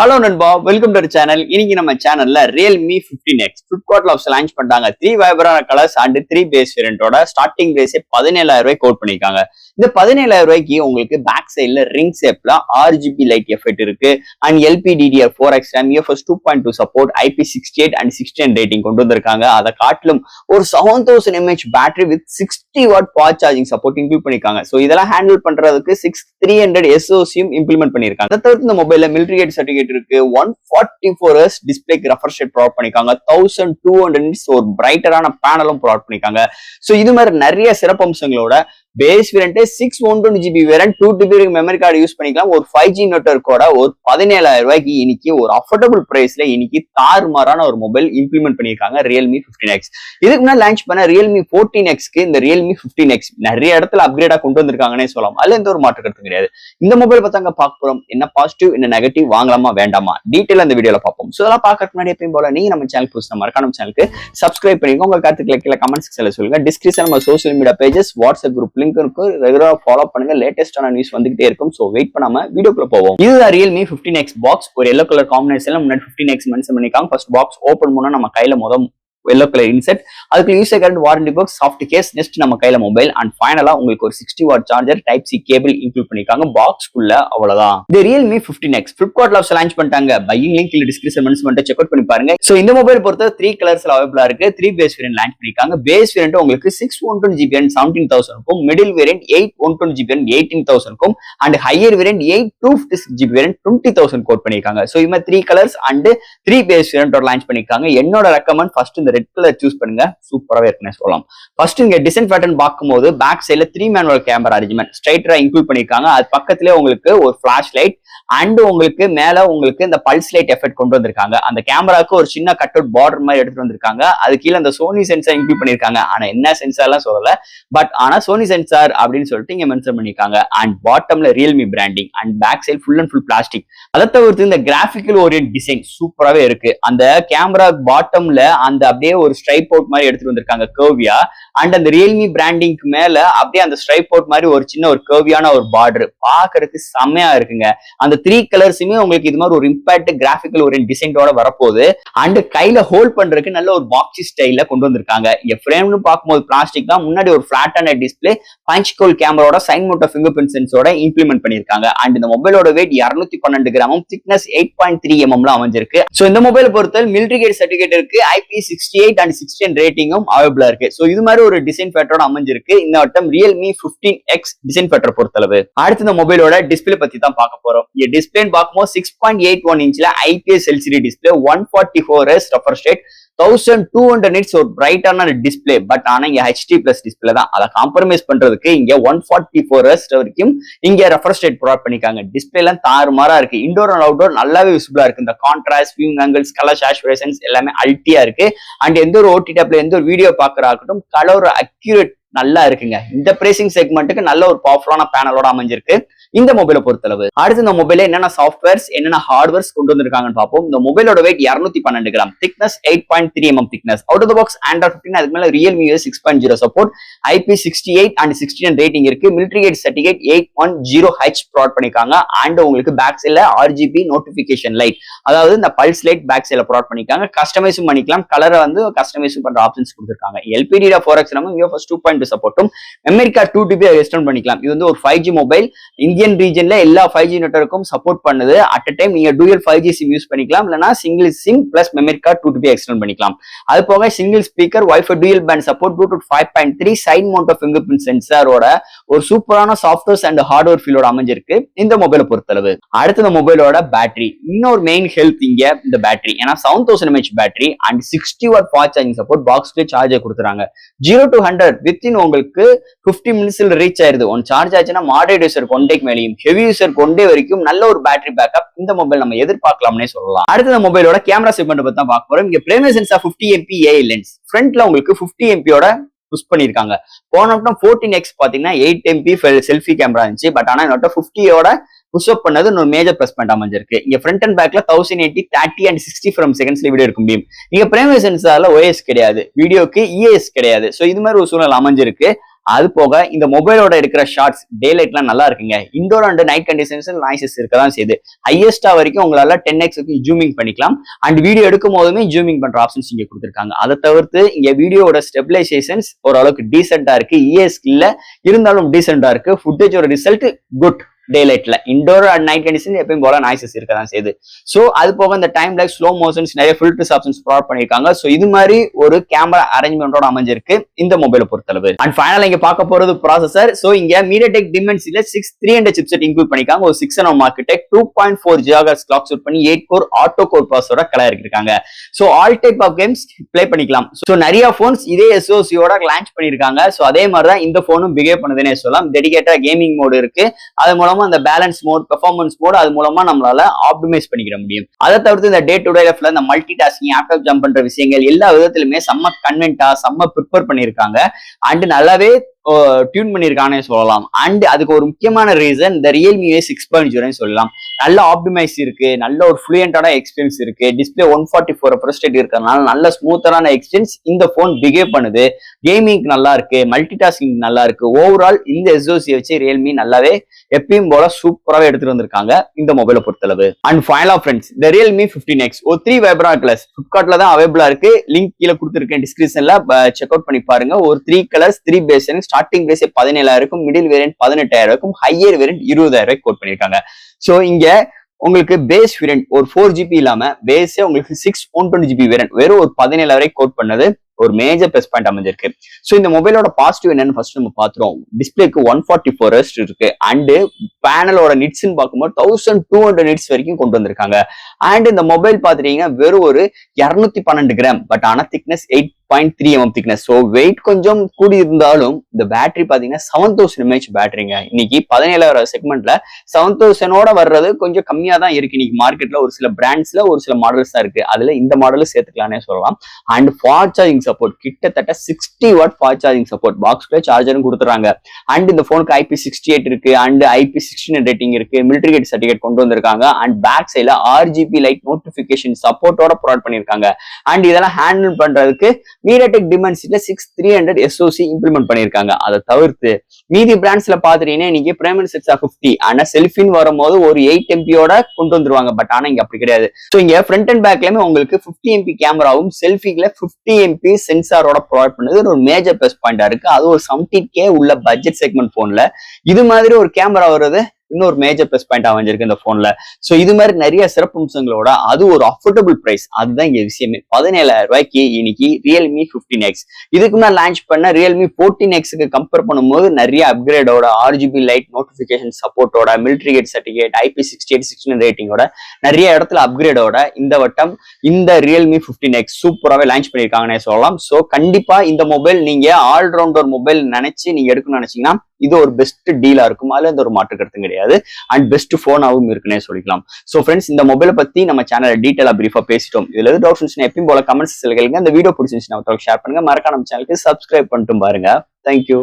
Hello நண்பா, welcome to channel. இன்னைக்கு நம்ம சேனல்ல Realme 15X Flipkart லான்ச் பண்ணிட்டாங்க. 3 வைப்ரன்ட் கலர்ஸ் அண்ட் 3 பேஸ் வேரியன்ட்டோட ஸ்டார்டிங் பிரைஸ் 17000 ரூபாய் கோட் பண்ணிருக்காங்க. இந்த 17000 ரூபாய்க்கு உங்களுக்கு பேக் சைடுல ரிங் ஷேப்ல RGB லைட் எஃபெக்ட் இருக்கு and LPDDR4X RAM UFS 2.2 support IP68 and 16 rating கொண்டு வந்திருக்காங்க. அதை காட்டிலும் ஒரு 7000 mAh battery with 60 watt fast charging support include பண்ணிருக்காங்க. சோ இதெல்லாம் ஹேண்டில் பண்றதுக்கு 6300 SoCயும் இம்ப்ளிமெண்ட் பண்ணிருக்காங்க. அதை தவிர்த்து இந்த மொபைல்ல மிலிட்டரி கேட் சர்டிபிகேட் இருக்கு. 144 Hz டிஸ்பிளேக்கு ரெஃப்ரெஷ் ரேட் ப்ரொவைட் பண்ணிருக்காங்க. 1200 nits ஒரு பிரைட்டரான பேனலும் ப்ரொவைட் பண்ணிருக்காங்க. சோ இது மாதிரி நிறைய சிறப்பம்சங்களோட base variant 612GB variant 2TB memory card use பண்ணிக்கலாம். ஒரு 5G நெட்வொர்க்கோட ஒரு 17000 ரூபாய்க்கு இன்னைக்கு ஒரு அஃபோர்டபுள் பிரைஸ்ல இன்னைக்கு தாறுமாறான ஒரு மொபைல் இம்ப்ளிமெண்ட் பண்ணிருக்காங்க Realme 15X. இதுக்கு முன்னாடி லான்ச் பண்ண Realme 14Xக்கு இந்த Realme 15X நிறைய இடத்துல அப்கிரேடா கொண்டு வந்திருக்காங்கன்னே சொல்லலாம். அதுல எந்த ஒரு மாற்று கருத்து கிடையாது. இந்த மொபைல் பார்த்தாங்க பார்க்க போறோம். என்ன பாசிட்டிவ் என்ன நெகட்டிவ், வாங்கலாமா வேண்டாமா, டீடைல் அந்த வீடியோல பார்ப்போம். சோ அதெல்லாம் பார்க்கறதுக்கு முன்னாடி எப்பயும் போல நீங்க நம்ம சேனல் புதுசா மறக்காம சேனலுக்கு சப்ஸ்கிரைப் பண்ணிக்கோங்க. உங்க கருத்துக்களை கீழே கமெண்ட் செக்ஷன்ல சொல்லுங்க. டிஸ்கிரிப்ஷன்ல நம்ம social media pages, WhatsApp group link இருக்கு. ரெகுலரா ஃபாலோ பண்ணுங்க. லேட்டஸ்டான நியூஸ் வந்துகிட்டே இருக்கும். சோ வெயிட் பண்ணாம வீடியோக்குள்ள போவோம். இதுதான் Realme 15X பாக்ஸ். ஒரு yellow கலர் காம்பினேஷன்ல முன்னாடி 15X மென்ஷன் பண்ணிருக்காங்க. ஃபர்ஸ்ட் பாக்ஸ் ஓபன் பண்ணா நம்ம கையில yellow color insert, அதுக்கு user current warranty box, soft case, next நம்ம கையில மொபைல் அண்ட் ஃபைனலா உங்களுக்கு ஒரு 60 watt charger type C cable include பண்ணிருக்காங்க. பாக்ஸ்க்குள்ள அவ்வளவுதான். இந்த Realme 15X Flipkart லான்ச் பண்ணிட்டாங்க. பையிங் லிங்க் இல்ல டிஸ்கிரிப்ஷன் மென்ஷன் பண்ணிட்டு செக் அவுட் பண்ணி பாருங்க. சோ இந்த மொபைல் பொறுத்த 3 கலர்ஸ்ல அவைலபிளா இருக்கு. 3 பேஸ் வேரியன்ட் லான்ச் பண்ணிருக்காங்க. பேஸ் வேரியன்ட் உங்களுக்கு 612GB and 17000 க்கும், மிடில் வேரியன்ட் 812GB and 18000 க்கும் and higher variant 8256GB variant 20000 quote பண்ணிருக்காங்க. சோ இந்த 3 colours and 3 base variant launch பண்ணிருக்காங்க. என்னோட recommend first red colour choose பண்ணுங்க. சூப்பராவே இருக்குன்னு சொல்லலாம். ஃபர்ஸ்ட் இங்க டிசைன் பேட்டர்ன் பார்க்கும்போது பேக் சைடுல 3 மேனுவல் கேமரா அரேஞ்ச்மெண்ட் ஸ்ட்ரைட்டரா இன்க்ளூட் பண்ணிருக்காங்க. அது பக்கத்திலே உங்களுக்கு ஒரு ஃபிளாஷ் லைட் அண்ட் உங்களுக்கு மேல உங்களுக்கு இந்த பல்ஸ் லைட் எஃபெக்ட் கொண்டு வந்திருக்காங்க. அந்த கேமராக்கு ஒரு சின்ன கட் அவுட் பார்டர் மாதிரி எடுத்துட்டு வந்திருக்காங்க. அது கீழே அந்த சோனி சென்சார் இன்க்ளூட் பண்ணிருக்காங்க. ஆனா என்ன சென்சார்லாம் சொல்லல, பட் ஆனா சோனி சென்சார் அப்படின்னு சொல்லிட்டு இங்க மென்ஷன் பண்ணிருக்காங்க. அண்ட் பாட்டம்ல Realme branding and back side full and full plastic. அதை தவிர்த்து இந்த கிராபிக்கல் ஓரியன்ட் டிசைன் சூப்பராவே இருக்கு. அந்த கேமரா பாட்டம்ல அந்த அப்படியே ஒரு ஸ்ட்ரைப் அவுட் மாதிரி எடுத்துட்டு வந்திருக்காங்க கர்வியா. அண்ட் அந்த Realme பிராண்டிங்க்கு மேல அப்படியே அந்த ஸ்ட்ரைப் அவுட் மாதிரி ஒரு சின்ன ஒரு கர்வியான ஒரு பார்டர் பாக்குறதுக்கு செம்மையா இருக்குங்க. அந்த 3 கலர்ஸுமே உங்களுக்கு இது மாதிரி ஒரு இம்பாக்ட் கிராபிக்கல் ஒரு டிசைனோட வரப்போகுது. அண்ட் கையில ஹோல்ட் பண்றதுக்கு நல்ல ஒரு பாக்ஸி ஸ்டைல்ல கொண்டு வந்திருக்காங்க. இங்க ஃப்ரேம்னு பார்க்கும்போது பிளாஸ்டிக் தான். முன்னாடி ஒரு பிளாட்டான டிஸ்பிளே பஞ்ச் கோல் கேமராவோட சைன் மோட்டர் ஃபிங்கர் பிரிண்ட் சென்சரோட இம்ப்ளிமெண்ட் பண்ணிருக்காங்க. அண்ட் இந்த மொபைலோட வெயிட் 212 கிராமும், திக்னஸ் 8.3 mm அமைஞ்சிருக்கு. சோ இந்த மொபைல் பொறுத்தவரை மிலிட்டரி கேட் சர்டிபிகேட் இருக்கு. IP68 அண்ட் 16 ரேட்டிங்கும் அவைலபிளா இருக்கு. சோ இது மாதிரி ஒரு டிசைன் ஃபேக்டரோட அமைஞ்சிருக்கு இந்த வட்டம் Realme 15X டிசைன் ஃபேக்டர் பொறுத்தளவு. அடுத்து இந்த மொபைலோட டிஸ்பிளே பத்தி தான் பார்க்க போறோம். இந்த டிஸ்பிளே பார்க்கும்போது 6.81 இன்ச்ல IPS LCD display, 144 Hz refresh rate, 1200 nits ஒரு பிரைட்டான டிஸ்பிளே. பட் ஆனா இங்க HD+ டிஸ்பிளே தான். அதை காம்ப்ரமைஸ் பண்றதுக்கு இங்க 144 Hz வரைக்கும் இங்க ரெஃப்ரெஷ் ரேட் ப்ரொவைட் பண்ணிருக்காங்க. டிஸ்பிளே எல்லாம் தாறுமாறா இருக்கு. இன்டோர் அண்ட் அவுட்டோர் நல்லாவே விசிபிளா இருக்கு. இந்த கான்ட்ராஸ்ட், வியூயிங் ஆங்கிள்ஸ், கலர் சாச்சுரேஷன்ஸ் எல்லாமே அல்ட்டியா இருக்கு. அண்ட் எந்த ஒரு OTT ஆப்ல எந்த ஒரு வீடியோ பாக்குறாகட்டும் கலர் அக்யூரேட் நல்லா இருக்குங்க. இந்த பிரைசிங் செக்மெண்ட்டுக்கு நல்ல ஒரு பவர்ஃபுல்லான பேனலோட அமைஞ்சிருக்கு இந்த மொபைலை பொறுத்தளவு. அடுத்து இந்த மொபைல என்னென்ன சாஃப்ட்வேர்ஸ் என்னென்ன ஹார்ட்வேர்ஸ் கொண்டு வந்திருக்காங்கன்னு பார்ப்போம். இந்த மொபைலோட weight 212 gram, thickness 8.3 mm thickness. Out of the box Android 15, அதுக்கு மேல Realme OS 6.0 support, IP68 and 16 rating இருக்கு. Military grade certificate 810H provide பண்ணிருக்காங்க. அண்ட் உங்களுக்கு பேக் சைடுல RGB நோட்டிபிகேஷன் லைட், அதாவது இந்த பல்ஸ் லைட் பேக் சைடுல ப்ரொவைட் பண்ணிருக்காங்க. கஸ்டமைஸும் பண்ணிக்கலாம். கலரை வந்து கஸ்டமைஸும் பண்ற ஆப்ஷன்ஸ் கொடுத்திருக்காங்க. LPDDR4X RAM UFS 2.2 சப்போர்ட்டும், மெமரி கார்டு 2TB எக்ஸ்டெண்ட் பண்ணிக்கலாம். இது வந்து ஒரு 5G மொபைல். இந்தியன் ரீஜன்ல எல்லா 5G நெட்வொர்க்கும் சப்போர்ட் பண்ணுது. அட் அ டைம் நீங்க டூயல் 5G சிம் யூஸ் பண்ணிக்கலாம். இல்லனா single SIM plus memory card 2TB extend பண்ணிக்கலாம். அது போக single speaker, wifi dual band support, Bluetooth 5.3, side mount finger print சென்சாரோட ஒரு சூப்பரான சாஃப்ட்வேர்ஸ் அண்ட் ஹார்ட்வேர் ஃபீலோட அமைஞ்சிருக்கு இந்த மொபைலை பொறுத்தளவு. அடுத்த இந்த மொபைலோட பேட்டரி, இன்னொரு மெயின் ஹெல்த் இங்க இந்த பேட்டரி. ஏன்னா 7000 mAh battery and 60 watt fast charging support. பாக்ஸ்க்கு சார்ஜர் கொடுத்துறாங்க. 0 to 100 வித்தின் உங்களுக்கு 50 மினிட்ஸ்ல ரீச் ஆயிருது. ஒன் சார்ஜ் ஆச்சுன்னா மாடரேட் யூசர் கொண்டேக்கு மேலேயும் ஹெவி யூசர் கொண்டே வரைக்கும் நல்ல ஒரு பேட்டரி பேக்கப் இந்த மொபைல் நம்ம எதிர்பார்க்கலாம்னே சொல்லலாம். அடுத்த மொபைலோட கேமரா செக்மெண்ட் பத்தி தான் பார்க்க போறோம். இங்க primary sensor 50MP AI lens, ஃப்ரண்ட்ல உங்களுக்கு 50MP புஷ் பண்ணிருக்காங்க. போன 14X பாத்தீங்கன்னா 8MP செல்ஃபி கேமரா இருந்துச்சு. பட் ஆனா 50 புஷ் அப் பண்ணது ஒரு மேஜர் பிளஸ் பாயிண்ட் அமைஞ்சிருக்கு. இங்க ஃப்ரண்ட் அண்ட் பேக்ல 1080, 30 அண்ட் 60 ஃப்ரேம் செகண்ட்ஸ்ல வீடியோ எடுக்க முடியும். இங்க பிரைமரி சென்சார்ல OS கிடையாது, வீடியோக்கு EAS கிடையாது. சோ இது மாதிரி ஒரு சூழ்நிலை அமைஞ்சிருக்கு. அது போக இந்த மொபைலோட இருக்கிற ஷார்ட்ஸ் டே லைட்லாம் நல்லா இருக்குங்க. Indoor and night conditions noises இருக்கதான் செய்யுது. ஹையஸ்டா வரைக்கும் உங்களால 10x ஜூமிங் பண்ணிக்கலாம். அண்ட் வீடியோ எடுக்கும் போதுமே ஜூமிங் பண்ற ஆப்ஷன்ஸ் இங்க கொடுத்துருக்காங்க. அதை தவிர்த்து இங்க வீடியோட ஸ்டெபிலைசேஷன்ஸ் ஓரளவுக்கு டீசென்டா இருக்கு. இஎஸ் இல்ல இருந்தாலும் டீசென்டா இருக்கு. ஃபுட்டேஜோட ரிசல்ட் குட். டே லைட்ல இண்டோர் அண்ட் நைட் கண்டிஷன் எப்பயும் போல நாய்ஸஸ் இருக்கதான் செய்யுது. சோ அது போக இந்த டைம் லைக் ஸ்லோ மோஷன்ஸ் நிறைய ஃபில்டர்ஸ் ஆப்ஷன்ஸ் ப்ரொவைட் பண்ணிருக்காங்க. சோ இது மாதிரி ஒரு கேமரா அரேஞ்ச்மெண்டோட அமைஞ்சிருக்கு இந்த மொபைலை பொறுத்தளவு. அண்ட் ஃபைனலா இங்க பார்க்க போறது ப்ராசஸர். சோ இங்க MediaTek Dimensity 6300 சிப்செட் இன்க்ளூட் பண்ணிருக்காங்க. ஒரு 6 nm ஆர்க்கிடெக்ட் 2.4 GHz கிளாக் சூட் பண்ணி 8 கோர் ஆட்டோ கோர் ப்ராசஸரோட கலர் இருக்காங்க. So all type of games play பண்ணிக்கலாம். சோ நிறைய போன்ஸ் இதே SoCயோட லான்ச் பண்ணிருக்காங்க. சோ அதே மாதிரி தான் இந்த போனும் பிஹேவ் பண்ணுதுன்னே சொல்லலாம். டெடிகேட்டா கேமிங் மோடு இருக்கு. அது மூலமா அந்த பேலன்ஸ் மோட், பெர்ஃபார்மன்ஸ் மோட், அது மூலமா நம்மளால ஆப்டிமைஸ் பண்ணிக்கிற முடியும். அதை தவிர்த்து இந்த டே டு டே லைஃப்ல இந்த மல்டி டாஸ்கிங், ஆப்டாப் ஜம்ப் பண்ற விஷயங்கள் எல்லா விதத்திலுமே செம்ம கன்வென்ட்டா செம்ம ப்ரிப்பேர் பண்ணிருக்காங்க. அண்ட் நல்லாவே டியூன் பண்ணிருக்கானே சொல்லலாம். அண்ட் அதுக்கு ஒரு முக்கியமான ரீசன் இந்த Realme A 6.0 சொல்லலாம். நல்ல ஆப்டிமைஸ் இருக்கு, நல்ல ஒரு ஃப்ளூயண்டான எக்ஸ்பீரியன்ஸ் இருக்கு. டிஸ்பிளே 144 ரெஃப்ரெஷ் ரேட் இருக்கிறதுனால நல்ல ஸ்மூத்தரான எக்ஸ்பீரியன்ஸ் இந்த போன் பிஹேவ் பண்ணுது. கேமிங் நல்லா இருக்கு, மல்டி டாஸ்கிங் நல்லா இருக்கு. ஓவரால் இந்த SoC வச்சு Realme நல்லாவே எப்பயும் போல சூப்பராகவே எடுத்துட்டு வந்திருக்காங்க இந்த மொபைலை பொறுத்தளவு. அண்ட் ஃபைனலா ஃப்ரெண்ட்ஸ், இந்த Realme 15X ஒரு 3 வைப்ரண்ட் கலர்ஸ் ஃபிளிப்கார்ட்ல தான் அவைலபிளா இருக்கு. லிங்க் கீழே கொடுத்துருக்கேன் டிஸ்கிரிப்ஷன்ல, செக் அவுட் பண்ணி பாருங்க. ஒரு 3 colours 3 base starting price 17,000, middle variant 18,000, higher variant 20,000 quote பண்ணிருக்காங்க. சோ இங்க உங்களுக்கு பேஸ் வேரியன்ட் ஒரு 4GB இல்லாம பேஸே உங்களுக்கு 6 120GB வேரியன்ட் வெறும் ஒரு 17,000 கோட் பண்ணது ஒரு மேஜர் பிளஸ் பாயிண்ட் அமைஞ்சிருக்கு. சோ இந்த மொபைலோட பாசிட்டிவ் என்னன்னு ஃபர்ஸ்ட் நம்ம பாத்துறோம். டிஸ்பிளேக்கு 144 Hz இருக்கு. அண்ட் பேனலோட நிட்ஸ்ன்னு பார்க்கும்போது 1200 நிட்ஸ் வரைக்கும் கொண்டு வந்திருக்காங்க. அண்ட் இந்த மொபைல் பாத்துட்டீங்கன்னா வெறும் ஒரு 212 கிராம், பட் ஆனா thickness 8.3 mm thickness. So weight கொஞ்சம் கூடி இருந்தாலும் இந்த பேட்டரி பாத்தீங்கன்னா 7000 mAh பேட்டரிங்க. இன்னைக்கு 17,000 செக்மெண்ட்ல 7000ஓட வர்றது கொஞ்சம் கம்மியா தான் இருக்கு. இன்னைக்கு மார்க்கெட்ல ஒரு சில பிராண்ட்ஸ்ல ஒரு சில மாடல்ஸ் தான் இருக்கு. அதுல இந்த மாடலும் சேர்த்துக்கலாம்னே சொல்லலாம். அண்ட் ஃபாஸ்ட் சார்ஜிங் சப்போர்ட் கிட்டத்தட்ட 60 வாட் ஃபாஸ்ட் சார்ஜிங் சப்போர்ட், பாக்ஸ்ல சார்ஜரும் கொடுத்துறாங்க. அண்ட் இந்த போனுக்கு IP68 இருக்கு. அண்ட் IP69 ரேட்டிங் இருக்கு. மிலிட்டரி கேட் சர்டிஃபிகேட் கொண்டு வந்திருக்காங்க. அண்ட் பேக் சைட்ல RGB லைட் நோட்டிபிகேஷன் சப்போர்ட்டோட ப்ரொவைட் பண்ணிருக்காங்க. அண்ட் இதெல்லாம் ஹேண்டில் பண்றதுக்கு MediaTek Dimensity 6300 SoC இம்ப்ளிமெண்ட் பண்ணிருக்காங்க. அதை தவிர்த்து மீதி பிராண்ட்ஸ்ல பாத்துட்டீங்கன்னா இன்னைக்கு பிரைமரி சென்சார் 50, ஆனா செல்ஃபின்னு வரும்போது ஒரு 8 MP-யோட கொண்டு வந்துருவாங்க. பட் ஆனா இங்க அப்படி கிடையாது. சோ இங்க ஃப்ரண்ட் அண்ட் பேக்லயுமே உங்களுக்கு 50 MP கேமராவும் செல்ஃபில 50 MP சென்சாரோட ப்ரொவைட் பண்ணது ஒரு மேஜர் பிளஸ் பாயிண்டா இருக்கு. அது ஒரு 70K உள்ள பட்ஜெட் செக்மெண்ட் போன்ல இது மாதிரி ஒரு கேமரா வருது இன்னொரு மேஜர் பிளஸ் பாயிண்ட் அமைஞ்சிருக்கு இந்த போன்ல. சோ இது மாதிரி நிறைய சிறப்பு அம்சங்களோட அது ஒரு அஃபோர்டபுள் பிரைஸ். அதுதான் இங்க விஷயமே. 17,000 இன்னைக்கு Realme 15X. இதுக்கு முன்னாடி லான்ச் பண்ண Realme 14X கம்பேர் பண்ணும்போது நிறைய அப்கிரேடோட, RGB லைட் நோட்டிபிகேஷன் சப்போர்ட்டோட, மிலிட்டரி கேட் சர்டிஃபிகேட், IP68 16 ரேட்டிங்கோட நிறைய இடத்துல அப்கிரேடோட இந்த வட்டம் இந்த Realme 15X சூப்பராகவே லான்ச் பண்ணிருக்காங்கன்னே சொல்லலாம். சோ கண்டிப்பா இந்த மொபைல் நீங்க ஆல்ரவுண்டர் மொபைல் நினைச்சு நீங்க எடுக்கணும்னு நினைச்சீங்கன்னா இது ஒரு பெஸ்ட் டீலா இருக்கும். அதுல எந்த ஒரு மாற்று கருத்தும் கிடையாது. அண்ட் பெஸ்ட் போனாவும் இருக்குன்னே சொல்லிக்கலாம். சோ ஃப்ரெண்ட்ஸ், இந்த மொபைலை பத்தி நம்ம சேனல்ல டீடைலா பிரீஃபா பேசிட்டோம். இதுல எது டவுட்ஸ் எப்பயும் போல கமெண்ட்ஸ் கேளுங்க. இந்த வீடியோ பிடிச்சிருந்துச்சுன்னா ஷேர் பண்ணுங்க. மறக்காம நம்ம சேனலுக்கு சப்ஸ்கிரைப் பண்ணிட்டு பாருங்க. தேங்க்யூ.